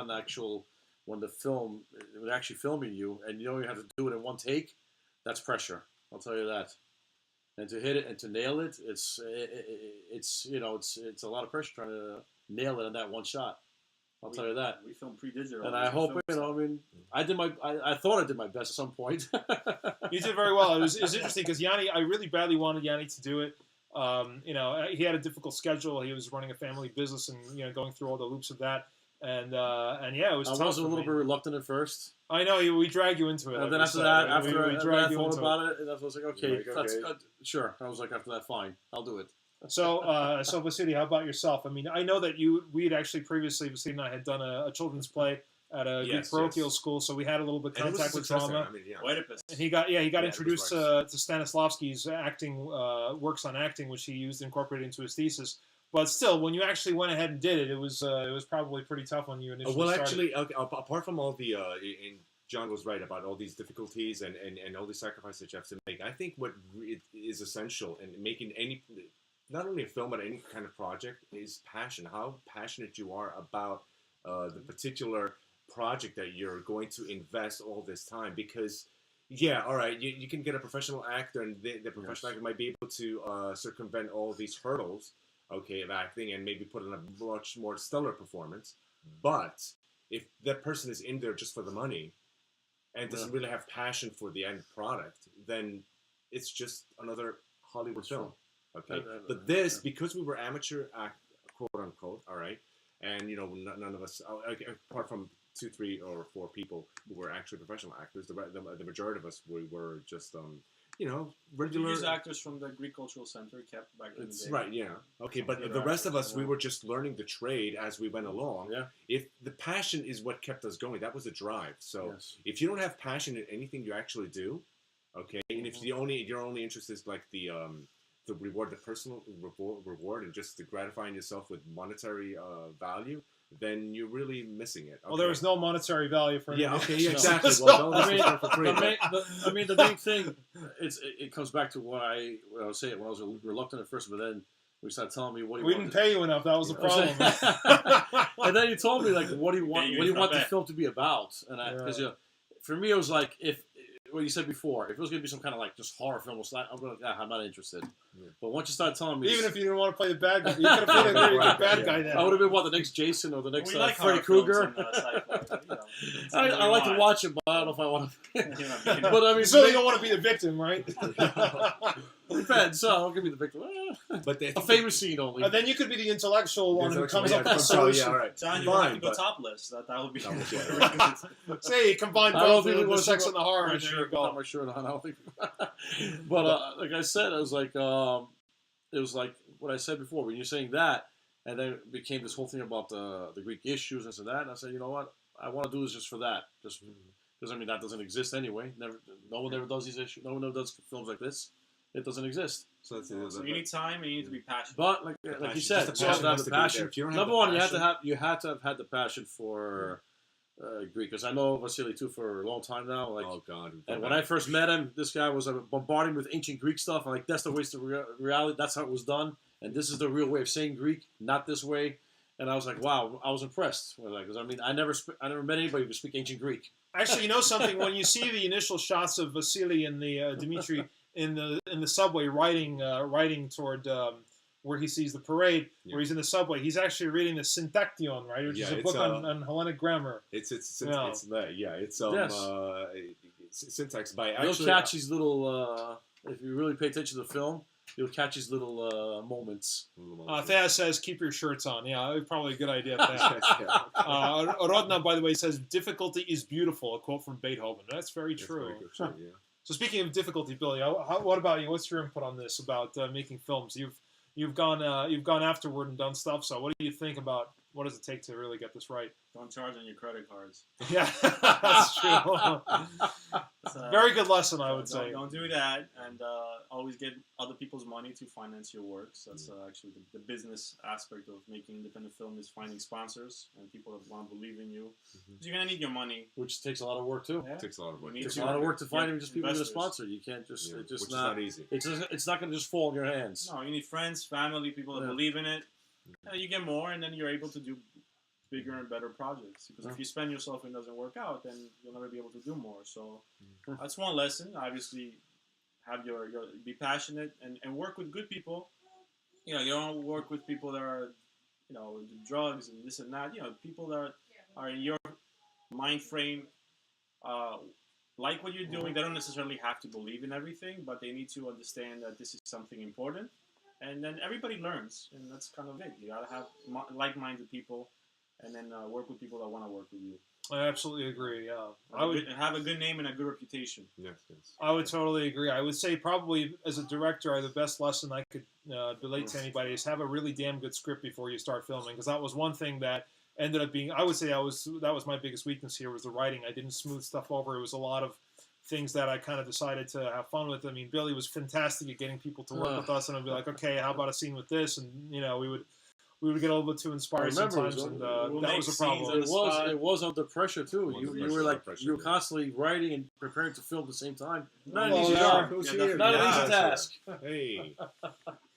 actual when the film was actually filming you, and you have to do it in one take. That's pressure. I'll tell you that. And to hit it and to nail it, it's a lot of pressure trying to nail it in that one shot. I'll tell you that. We filmed pre-digital. And I hope I thought I did my best at some point. You did very well. It was interesting because Yanni, I really badly wanted Yanni to do it. He had a difficult schedule. He was running a family business and going through all the loops of that. And yeah, it was. I was a little bit reluctant at first. I know we dragged you into it. And then after that, after I thought about it, I was like, okay, that's sure. I was like, after that, fine, I'll do it. So Vasily, how about yourself? I mean, I know that we had actually previously, Vasily and I had done a children's play at a Greek parochial school, so we had a little bit of contact with drama. I mean, yeah. And he got introduced to Stanislavski's acting works on acting, which he used incorporated into his thesis. But still, when you actually went ahead and did it, it was probably pretty tough when you initially started. Actually, apart from all the, and John was right about all these difficulties and all the sacrifices that you have to make, I think what is essential in making not only a film, but any kind of project is passion. How passionate you are about the particular project that you're going to invest all this time. Because, yeah, all right, you can get a professional actor, and the professional actor might be able to circumvent all these hurdles, okay, of acting, and maybe put in a much more stellar performance. But if that person is in there just for the money and doesn't really have passion for the end product, then it's just another Hollywood film. Okay, but this, because we were amateur, quote unquote, all right, and none of us, apart from 2, 3, or 4 people who were actually professional actors, the majority of us were just regular. We used actors from the Greek Cultural Center kept back in the day. Right, yeah, okay, but the rest of us, we were just learning the trade as we went along. Yeah. If the passion is what kept us going, that was the drive. So if you don't have passion in anything you actually do, okay, and if your only interest is like the reward, the personal reward, and just the gratifying yourself with monetary value, then you're really missing it. Okay. Well, there was no monetary value for yeah. anything. Okay, yeah, exactly. Well, for free. The main thing it comes back to what I was saying when I was reluctant at first, but then we started telling me what do you want. We didn't pay you enough. That was the problem. And then you told me like, what do you want? What do you want the film to be about? And because for me, it was like what you said before, if it was going to be some kind of like just horror film, I'm not interested. Yeah. But once you started telling me, even if you didn't want to play the bad guy, you could have played a very good bad guy. Then I would have been the next Jason or the next Freddy Krueger. I like to watch it, but I don't know if I want to. But I mean, so you don't want to be the victim, right? Depends. So give me the victim. But a famous scene only. And then you could be the intellectual one who comes up with a solution. Yeah, all right. John, you have to go topless. That would be. Say combine both the sex and the horror. I'm not my shirt on. I don't think. But like I said, it was like what I said before. When you're saying that, and then it became this whole thing about the Greek issues and that. And I said, you know what? I want to do this just for that. Just because that doesn't exist anyway. No one ever does these issues. No one ever does films like this. It doesn't exist. So you need time and you need to be passionate. But like you said, you have to have the passion. Number one, you had to have had the passion for Greek, because I know Vasily too for a long time now. Like, oh God! And when I first met him, this guy was bombarding with ancient Greek stuff. I'm like, that's the way to reality. That's how it was done, and this is the real way of saying Greek, not this way. And I was like, wow, I was impressed with that, because I never met anybody who could speak ancient Greek. Actually, you know something? When you see the initial shots of Vasily and the Dmitri in the subway riding toward where he sees the parade, Yeah. where he's in the subway. He's actually reading the Syntaction, right, which Yeah, is a it's, book on Hellenic grammar. It's Yeah. syntax by You'll actually. catch these little. If you really pay attention to the film, you'll catch these little moments. Thea says, keep your shirts on. Yeah, probably a good idea. Thea. Rodna, by the way, says, difficulty is beautiful, a quote from Beethoven. That's very true. Yeah. So speaking of difficulty, Billy, what about you? What's your input on this about making films? You've gone afterward and done stuff. So what do you think about what does it take to really get this right? Don't charge on your credit cards. Yeah, that's true. Very good lesson, I would say. Don't do that, and always get other people's money to finance your works. That's actually the business aspect of making independent film is finding sponsors and people that want to believe in you. Because you're gonna need your money, Which takes a lot of work too. Yeah. It takes a lot of work. You It need takes to a lot of work to find get even just people to investors. sponsor. You can't just Yeah, it's just which is not not easy. It's not going to just fall in your hands. No, you need friends, family, people that Yeah. believe in it. You get more, and then you're able to do bigger and better projects. Because if you spend yourself and it doesn't work out, then you'll never be able to do more. So that's one lesson. Obviously, have your be passionate and work with good people. You know, you don't work with people that are, drugs and this and that. You know, people that are in your mind frame. Like what you're doing, they don't necessarily have to believe in everything, but they need to understand that this is something important. And then everybody learns, and that's kind of it. You gotta have like-minded people, and then work with people that want to work with you. I absolutely agree. Yeah, Have a good name and a good reputation. Yes. I would totally agree. I would say probably as a director, the best lesson I could relate to anybody is have a really damn good script before you start filming, because that was one thing that ended up being. I would say that was my biggest weakness here was the writing. I didn't smooth stuff over. It was a lot of things that I kind of decided to have fun with. I mean, Billy was fantastic at getting people to work with us, and I'd be like, okay, how about a scene with this? And we would get a little bit too inspired sometimes, and that was a problem. It was under pressure too. You were like pressure, you were constantly writing and preparing to film at the same time. Not an Well, easy yeah. job. Who's Yeah, here? Not an Yeah. easy task. Hey.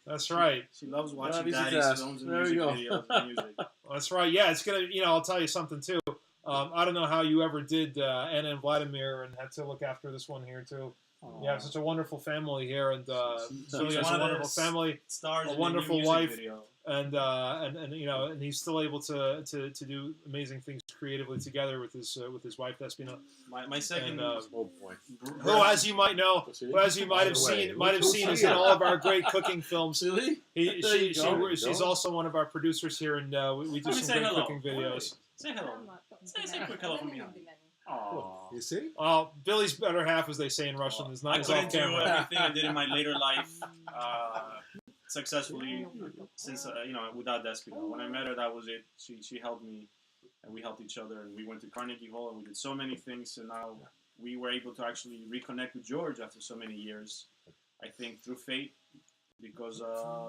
That's right. She loves watching Not easy daddy's task. films and There music you go. videos and music. That's right. Yeah, it's gonna. I'll tell you something too. I don't know how you ever did Anna and Vladimir, and had to look after this one here too. You have such a wonderful family here, and Billy has a wonderful family, Stars a in wonderful the new music wife. video. and he's still able to do amazing things creatively together with his wife Despina, My second. Oh boy. who, as you might know, who, as you might have seen us in all of our great cooking films. Silly? She's also one of our producers here, and we do Let me some say great hello. cooking videos. Say hello. Say a quick hello from behind. Aww. You see? Billy's better half, as they say in Russian, is I not is couldn't off do camera. everything I did in my later life successfully since without Despina. When I met her, that was it. She helped me, and we helped each other, and we went to Carnegie Hall, and we did so many things, and now we were able to actually reconnect with George after so many years. I think through fate, because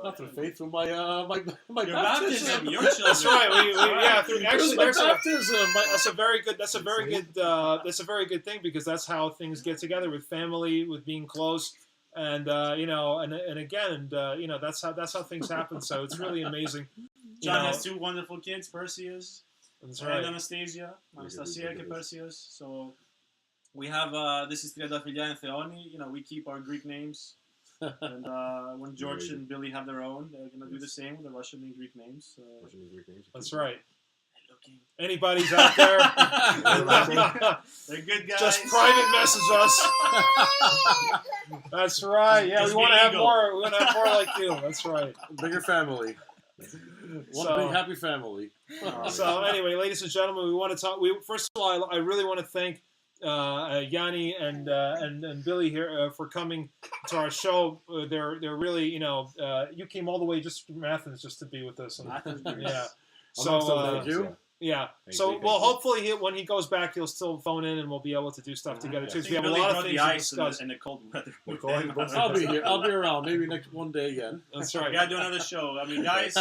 Not through faith, through my your baptism. baptism, your children. That's right. Actually, my baptism. that's a very good. That's a very good thing, because that's how things get together with family, with being close, and that's how things happen. So it's really amazing. John has two wonderful kids, Perseus That's and right. Anastasia and Perseus. So we have this is Triadaphilia and Theoni. We keep our Greek names. And when George and Billy have their own, they're gonna do the same with the Russian and Greek names. That's right. Looking. Anybody's out there? They're good guys. Just private message us. That's right. Yeah, Just we want to be have eagle. more. We want to have more like you. That's right. Bigger family. One big happy family. So anyway, ladies and gentlemen, we want to talk. First of all, I really want to thank Yanni and Billy here for coming to our show. They're really you came all the way just from Athens just to be with us. And, yeah. So thank you. yeah. Thank So you. Hopefully when he goes back, he'll still phone in and we'll be able to do stuff together too. 'Cause we have a lot of things to discuss. and the cold weather. I'll be here. I'll be around. Maybe next one day again. That's We right. gotta do another show. I mean, guys,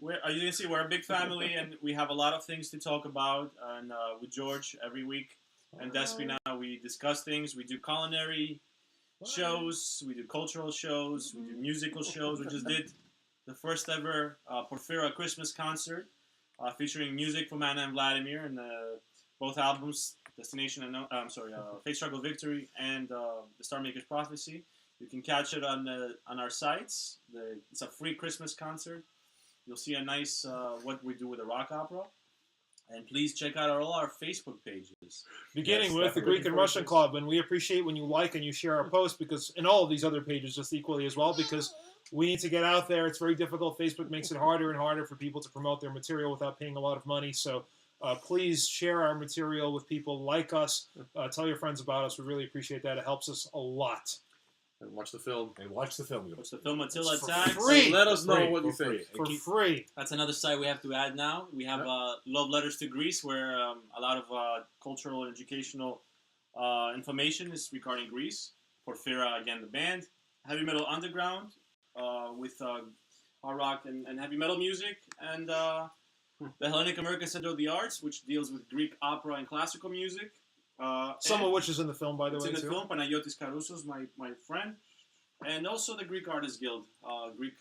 you can see we're a big family, and we have a lot of things to talk about. And with George every week, and Despina, we discuss things. We do culinary shows. We do cultural shows. We do musical shows. We just did the first ever Porphyra Christmas concert, featuring music from Anna and Vladimir, and both albums, Destination and Fate, Struggle, Victory, and The Star Maker's Prophecy. You can catch it on our sites. It's a free Christmas concert. You'll see a nice what we do with the rock opera. And please check out all our Facebook pages. Beginning Yes, with the definitely Greek and looking Russian forward Club, and we appreciate when you like and you share our posts, because in all of these other pages just equally as well, because we need to get out there. It's very difficult. Facebook makes it harder and harder for people to promote their material without paying a lot of money. So please share our material with people like us. Tell your friends about us. We really appreciate that. It helps us a lot. And watch the film. And watch the film. Watch the film Attila It's for Attacks. free. Let us know Free, what you for think. free. For free. That's another site we have to add now. We have Love Letters to Greece, where a lot of cultural and educational information is regarding Greece. Porphyra, again, the band. Heavy Metal Underground with hard rock and heavy metal music. And the Hellenic American Center of the Arts, which deals with Greek opera and classical music. Some of which is in the film, by the It's way, in the too. film. Panagiotis Karousos, my friend. And also the Greek Artists Guild, Greek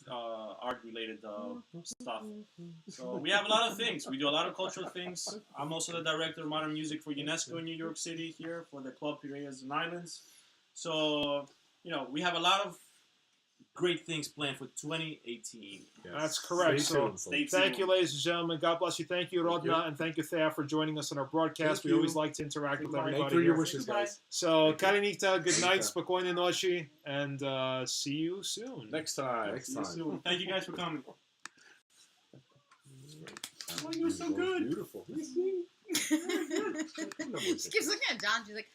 art-related stuff. So we have a lot of things. We do a lot of cultural things. I'm also the director of modern music for UNESCO in New York City here for the Club Piraeus and Islands. So, we have a lot of great things planned for 2018. Yes. That's correct. Stay So tuned, stay folks. thank you, ladies and gentlemen. God bless you. Thank you, Thank you. Rodna, and thank you, Thea, for joining us on our broadcast. Thank We you. always like to interact with Goodbye. everybody Make through your here. wishes, guys. So, Thank Kalinita, good night, spokojne noci, and see you soon. Next time. Next See you time. soon. Thank you guys for coming. Oh, you're so good. Beautiful. She keeps looking at John. She's like,